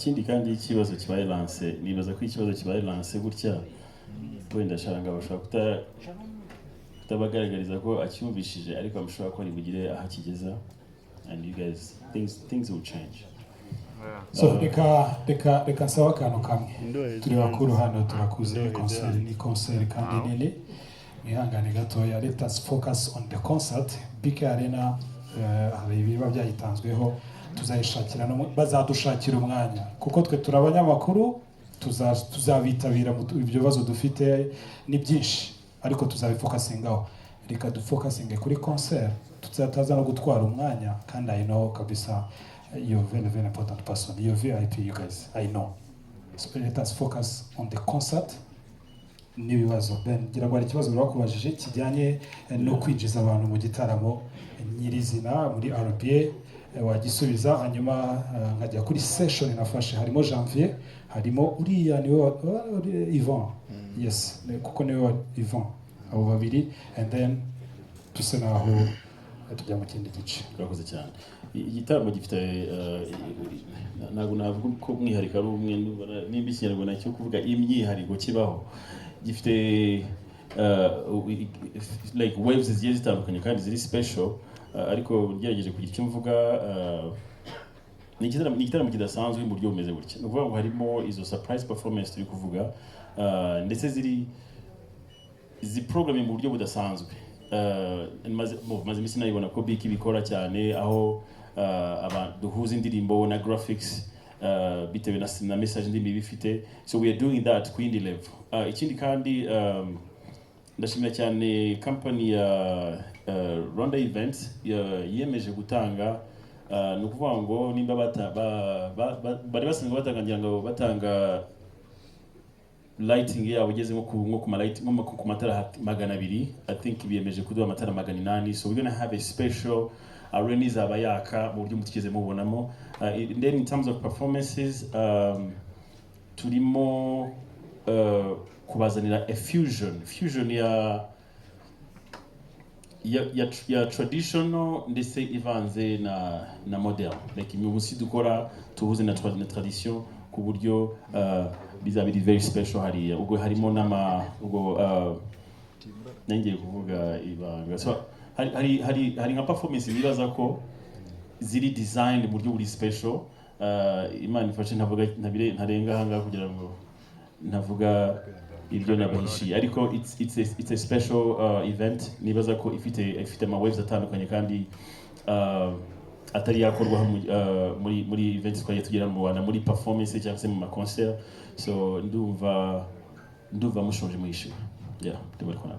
ikindi kandi ikibazo kibaye lance nibaza ko ikibazo kibaye lance gutya wenda sharanga bashaka kutabagaragariza ko acyumvishije ariko amushobora ko ari bugire aho akigeza and you guys things will change. So reka nsaba akantu kamwe turi bakuru hano turakuze ni concert kandi nini mwihangane gatoya. Let us focus on the concert. BK Arena hari ibiba byayitanzweho tuzayishakira bazadushakira umwanya kuko twe turi abanyamakuru tuzabitabira ibyo bibazo dufite ni byinshi ariko tuzabifokasingaho. Reka dufokasinge kuri concert tuzataza no gutwara umwanya kandi I know kabisa you're very important person, you're VIP, you guys, I know. So let us focus on the concert. N'ibibazo Ben gira ngo ari ikibazo bakubajije kijyanye no kwinjiza abantu mu gitaramo nyirizina muri RPA wagisubiza hanyuma nkajya kuri session nafashe harimo Janvier harimo uriya niwe Ivan yes kuko niwe Ivan abo babiri and then tuse naho tujya mu kindi gice. Urakoze cyane. Igitaramo gifite ntabwo navuga ko umwihariko ari umwe nimba ikinyarwanda cyo kuvuga imyihariko kibaho gifite like waves zigiye zitandukanye kandi ziri special ariko ngerageje kugira icyo mvuga ni igitaramo kidasanzwe mu buryo bumeze gutya. Ni ukuvuga ngo harimo izo surprise performance turi kuvuga ndetse izi programming mu buryo budasanzwe. Maze iminsi nayibona ko Biki bikora cyane aho duhuza indirimbo na graphics bitewe na message ndimi bifite, so we are doing that ku yindi level. Ikindi kandi ndashimira cyane company ya Rwanda Events yemeje gutanga ni ukuvuga ngo nimba bari basanzwe batanga lighting yabo ugeze nko ku matara 200. I think biyemeje kuduha amatara 800, so we're going to have a special arena izaba yaka mu buryo mutigeze mubonamo. Then in terms of performances turimo kubazanira a fusion ya traditional ndetse ivanze na modern, like imyubusi dukora tuhuze na tradition ku buryo bizabiri very special hariya. Ubwo harimo nengeye kuvuga ibanga, so hari nka performance nibaza ko ziri design mu buryo buri special. Imana ifashe ntarenga hanga kugira ngo ntavuga ibyo nabahishiye, ariko it's a special event nibaza ko ifite ama waves atandukanye kandi atari yakorwa muri events twagiye tugira mu Rwanda muri performance cyangwa se mu ma concert. So ndumva mushonje mwishima. Yeah, ndibari kona.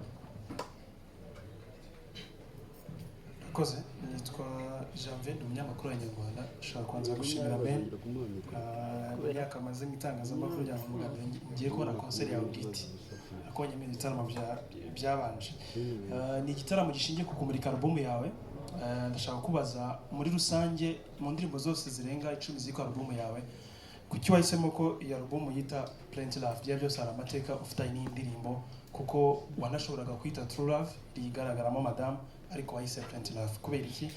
Koze nitwa Janvier umunyamakuru wa Nyarwanda. Shaka kwanza gushimira Ben imyaka amaze itangazamakuru ya Mugabe ngiye kubona concert ya Audit akonye mu bitaramo byabanje. Ni igitaramo gishingiye ku kumurika album yawe. Ndashaka kubaza muri rusange mu ndirimbo zose zirenga 10 ziko album yawe kuki wahisemo ko iyi album yita Plenty Love bya byose hari amateka ufitanye n'indirimbo kuko wanashoboraga kwita True Love rigaragaramo Madame ariko wahise Plenty Love kubera iki?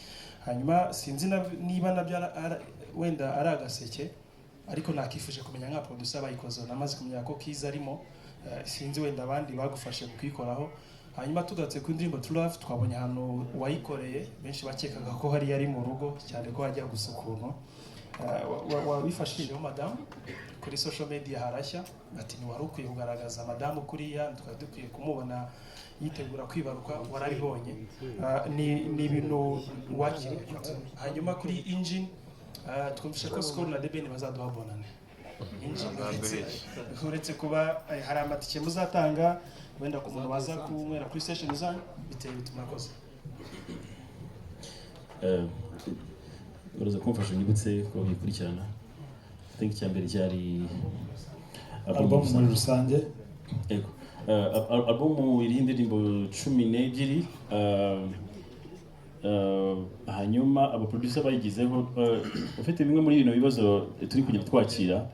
Hanyuma sinzi niba nabyo wenda ari agaseke ariko nakifuje kumenya nka producer bayikoze namaze kumenya ko Kiza arimo sinzi wenda abandi bagufashe kwikoraho. Hanyuma tugatse ku indirimbo True Love twabonye hano wayikoreye benshi bakekaga ko hari yari mu rugo cyane ko hajya gusukuntu wabifashijeho Madame kuri social media harashya ati ni wari ukwiye kugaragaza Madame kuriya twari dukwiye kumubona yitegura kwibaruka warabibonye ni ibintu wakiri. Hanyuma kuri Engine twumvishe ko Skol na Deben bazaduha bonane Engine uretse kuba hari amatike muzatanga wenda ku muntu baza kunywera kuri station zanyu biteye bituma koze uraza kumfasha nyibutse ko bikurikirana. I think cyambere cyari album muri rusange. Yego album iri indirimbo 12 hanyuma aba producer bayigizeho ufite bimwe muri bino bibazo turi kujya twakira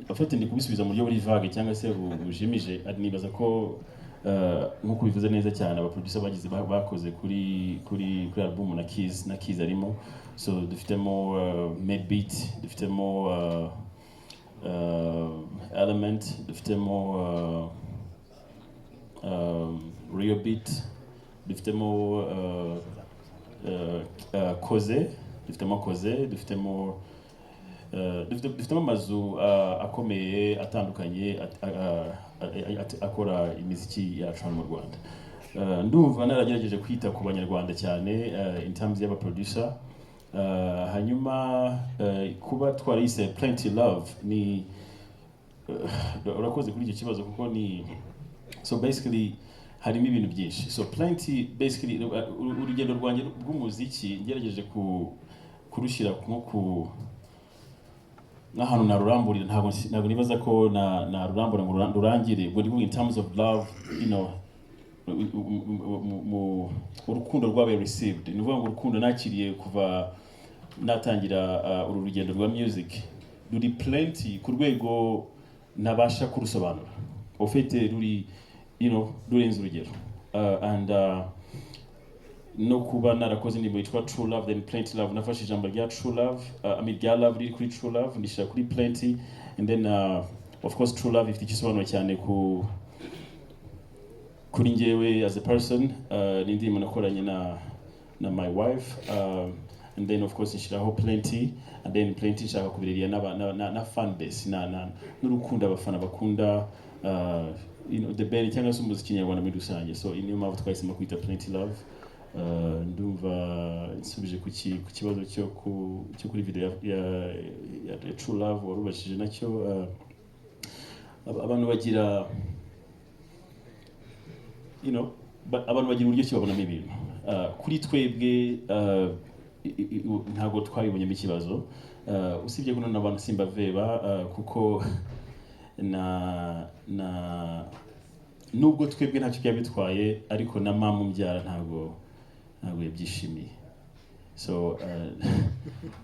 ufite ndi kubisubiza mu buryo buri vague cyangwa se bujimije. Nibaza ko nkuko bivuze neza cyane aba producer bakoze kuri album na Keys arimo, so dufitemo Made Beat, dufitemo element dufitemo real beat dufitemo koze dufitemo amazu akomeye atandukanye akora imiziki yacu hano mu Rwanda. Ndumva naragerageje kwita ku banyarwanda cyane in terms y'aba producer. Hanyuma kuba twarayise Plenty Love ni urakoze kuri icyo kibazo kuko ni so basically harimo ibintu byinshi. So Plenty basically urugendo rwanjye rw'umuziki ngerageje kurushyira nko n'ahantu naruramburira ntabwo nibaza ko narurambura ngo rurangire but in terms of love, you know, urukundo rwabaye received, ni ukuvuga ngo urukundo nakiriye kuva natangira uru rugendo rwa music ruri Plenty ku rwego nabasha kurusobanura ufite ruri, you know, rurenze urugero and no kuba narakoze indirimbo yitwa True Love then Plenty Love, nafashe ijambo rya True Love rya love riri kuri True Love ndishyira kuri Plenty and then of course True Love ifite igisobanuro cyane kuri njyewe as a person. Ni indirimbo nakoranye na my wife and then of course nshiraho Plenty and then Plenty nshaka kubiririya na fan base n'urukundo abafana bakunda you know the band cyangwa se umuziki nyarwanda muri rusange. So niyo mpamvu twahisemo kwita Plenty Love. Ndumva nsubije ku kibazo cyo kuri video ya True Love warubashije nacyo. Abantu bagira, you know, abantu bagira uburyo ki babonamo ibintu. Kuri twebwe ntabwo twabibonyemo ikibazo usibye ko n'abantu simbaveba kuko nubwo twebwe ntacyo byabitwaye ariko na mama umbyara ntabwo yabyishimiye. So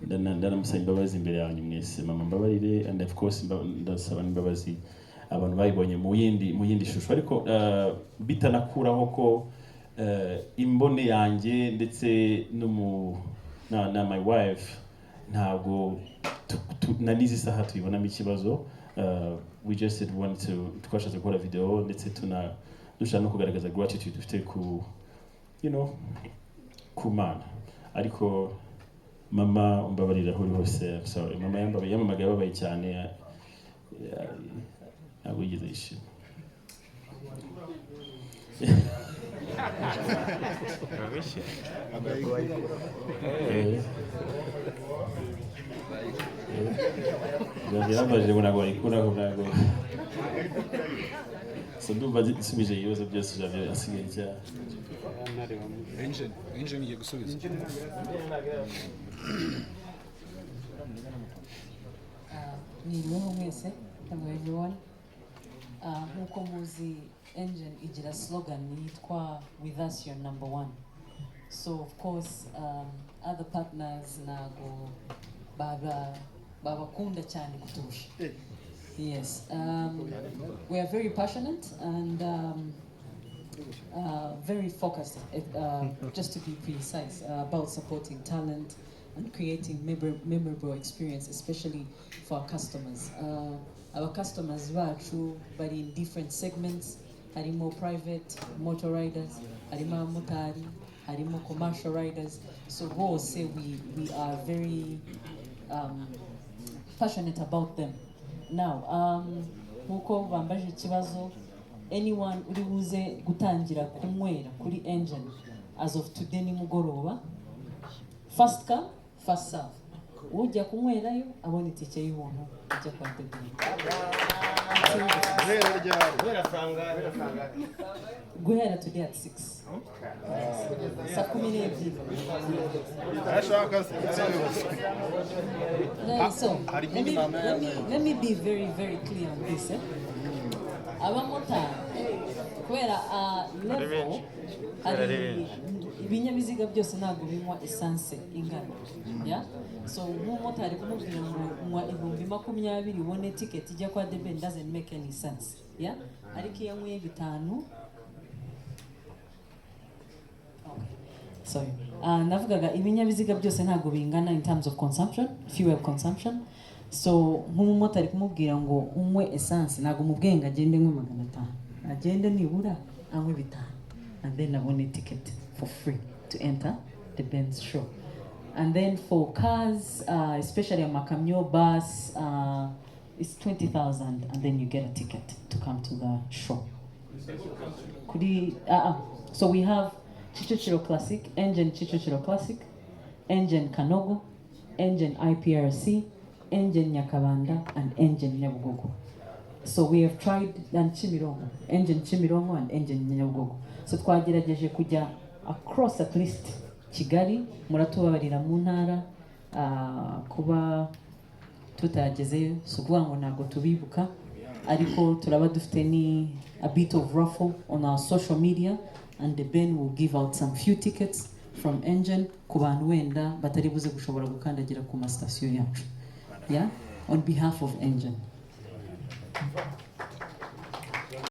ndanamusaba imbabazi imbere yanyu mwese, mama mbabarire, and of course ndasaba imbabazi abantu bayibonye mu yindi shusho ariko bitanakuraho ko imbone yanjye ndetse na my wife ntabwo na n'izi saha tuyibonamo ikibazo. We just did want to twashatse gukora video ndetse dushaka no kugaragaza gratitude dufite you know, ku Mana. Ariko mama umbabarira aho uri hose, sorry mama yamamaga yababaye cyane ntabwo yigeze yishima. Yambajije ngo ntabwo bayikuraho ntabwo. So ndumva nsubije ibibazo byose Javier asigaye cya engine igiye gusubiza. Ni mwe mwese, hello everyone. Nkuko muzi engine igira slogan yitwa with us you're number one. So of course other partners nago babakunda cyane kuturusha. Yes, we are very passionate and very focused, just to be precise, about supporting talent and creating memorable experience, especially for our customers. Our customers bacu bari in different segments. Harimo private motor riders, harimo motari, harimo commercial riders. So bose we are very passionate about them. Now, nkuko bambaje ikibazo, anyone uri buze gutangira kunywera kuri engine as of today ni mugoroba, first come first serve. Ujya kunywerayo abona itike y'ubuntu ujya kwa debini. Guhera today at 6. Saa 12. So let me be very very clear on this. Abamotari kubera level hari ibinyabiziga byose ntabwo binywa essence ingana, yeah. So nk'umumotari kumubwira ngo unywa 20,000 ubone ticket ijya kwa debeni doesn't make any sense, yeah. Ariko iyo nyweye 5, navugaga ibinyabiziga byose ntabwo bingana in terms of consumption, fuel consumption. so nk'umumotari kumubwira ngo unywe essence ntabwo umubwiye ngo agende nkwe 500 agende nibura anywe 5 and then abone ticket for free to enter the Benz show. And then for cars, especially a makamyo bus, it's 20,000 and then you get a ticket to come to the show. So we have Chichochiro Classic, engine Chichochiro Classic, engine Kanogo, engine IPRC, engine Nyakabanda, and engine Nyabugogo. So we have tried Chimirongo, engine Chimirongo and engine Nyabugogo. So twagerageje kujya across at least Kigali, muratubabarira mu ntara kuba tutagezeyo, so kuvuga ngo ntabwo tubibuka, ariko turaba dufite ni a bit of raffle on our social media, and the Ben will give out some few tickets from engine ku bantu wenda batari buze gushobora gukandagira ku masitasiyo yacu, yeah, on behalf of engine.